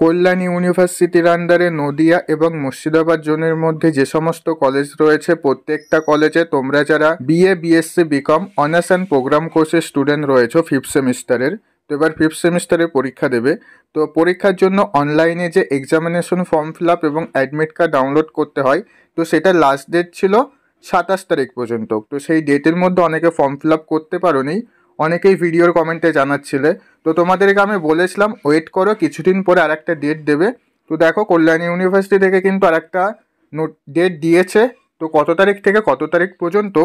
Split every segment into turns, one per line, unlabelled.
কল্যাণী ইউনিভার্সিটির আন্ডারে নদিয়া এবং মুর্শিদাবাদ জোনের মধ্যে যে সমস্ত কলেজ রয়েছে প্রত্যেকটা কলেজে তোমরা যারা BA BSc BCom honours and programme কোর্সের স্টুডেন্ট রয়েছে ফিফথ সেমিস্টারের, তো এবার ফিফথ সেমিস্টারে পরীক্ষা দেবে। তো পরীক্ষার জন্য অনলাইনে যে এক্সামিনেশন ফর্ম ফিল আপ এবং অ্যাডমিট কার্ড ডাউনলোড করতে হয়, তো সেটা লাস্ট ডেট ছিল 27 তারিখ পর্যন্ত। তো সেই ডেটের মধ্যে অনেকে ফর্ম ফিল আপ করতে পারোনি, অনেকেই ভিডিওর কমেন্টে জানাচ্ছিলে। তো তোমাদেরকে আমি বলেছিলাম ওয়েট করো, কিছুদিন পরে আরেকটা ডেট দেবে। তো দেখো কল্যাণী ইউনিভার্সিটি থেকে কিন্তু আরেকটা ডেট দিয়েছে। তো কত তারিখ থেকে কত তারিখ পর্যন্ত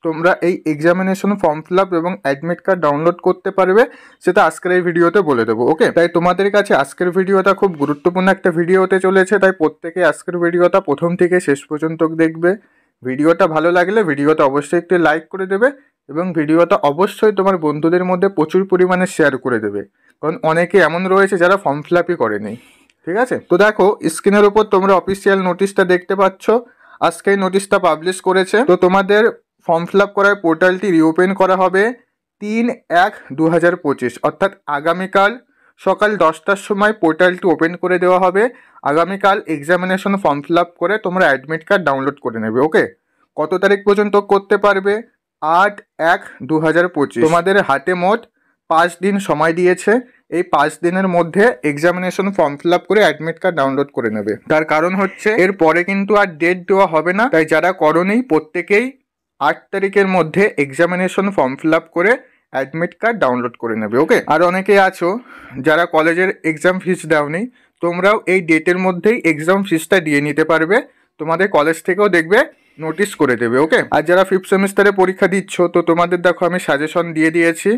তোমরা এই এক্সামিনেশন ফর্ম ফিল আপ এবং অ্যাডমিট কার্ড ডাউনলোড করতে পারবে সেটা আজকের এই ভিডিওতে বলে দেবো। ওকে, তাই তোমাদের কাছে আজকের ভিডিওটা খুব গুরুত্বপূর্ণ একটা ভিডিও হতে চলেছে, তাই প্রত্যেকে আজকের ভিডিওটা প্রথম থেকে শেষ পর্যন্ত দেখবে। ভিডিওটা ভালো লাগলে ভিডিওটা অবশ্যই একটু লাইক করে দেবে এবং ভিডিওটা অবশ্যই তোমার বন্ধুদের মধ্যে প্রচুর পরিমাণে শেয়ার করে দেবে, কারণ অনেকে এমন রয়েছে যারা ফর্ম ফিল আপই করেনি। ঠিক আছে, তো দেখো স্ক্রিনের উপর তোমরা অফিসিয়াল নোটিশটা দেখতে পাচ্ছ। আজকে এই নোটিশটা পাবলিশ করেছে। তো তোমাদের ফর্ম ফিল আপ করার পোর্টালটি রিওপেন করা হবে 3/1/2025, অর্থাৎ আগামীকাল সকাল 10টার সময় পোর্টালটি ওপেন করে দেওয়া হবে। আগামীকাল এক্সামিনেশন ফর্ম ফিল আপ করে তোমরা অ্যাডমিট কার্ড ডাউনলোড করে নেবে। ওকে, কত তারিখ পর্যন্ত করতে পারবে? 8/1/2025। তোমাদের হাতে মোট 5 দিন সময় দিয়েছে। এই 5 দিনের মধ্যে এক্সামিনেশন ফর্ম ফিল আপ করে অ্যাডমিট কার্ড ডাউনলোড করে নেবে। তার কারণ হচ্ছে এর পরে কিন্তু আর ডেট দেওয়া হবে না, তাই যারা করোনি প্রত্যেকেই 8 তারিখের মধ্যে এক্সামিনেশন ফর্ম ফিল আপ করে অ্যাডমিট কার্ড ডাউনলোড করে নেবে। ওকে, আর অনেকেই আছো যারা কলেজের এক্সাম ফিস দাওনি, তোমরাও এই ডেটের মধ্যেই এক্সাম ফিসটা দিয়ে নিতে পারবে। তোমাদের কলেজ থেকেও দেখবে নোটিশ করে দেবে। ওকে, আর যারা ফিফথ সেমিস্টারে পরীক্ষা দিচ্ছ, তো তোমাদের দেখো আমি সাজেশন দিয়ে দিয়েছি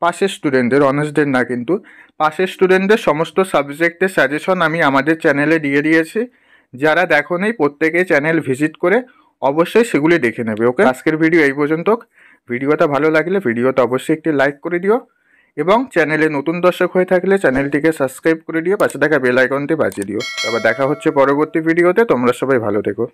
পাশের স্টুডেন্টদের, অনার্সদের না কিন্তু পাশের স্টুডেন্টদের সমস্ত সাবজেক্টের সাজেশন আমি আমাদের চ্যানেলে দিয়ে দিয়েছি। যারা দেখো নেই প্রত্যেকে চ্যানেল ভিজিট করে অবশ্যই সেগুলি দেখে নেবে। ওকে, আজকের ভিডিও এই পর্যন্ত। ভিডিওটা ভালো লাগলে ভিডিওটা অবশ্যই একটি লাইক করে দিও এবং চ্যানেলে নতুন দর্শক হয়ে থাকলে চ্যানেলটিকে সাবস্ক্রাইব করে দিও, পাশে থাকা বেল আইকনটি বাজিয়ে দিও। তারপর দেখা হচ্ছে পরবর্তী ভিডিওতে। তোমরা সবাই ভালো থেকো।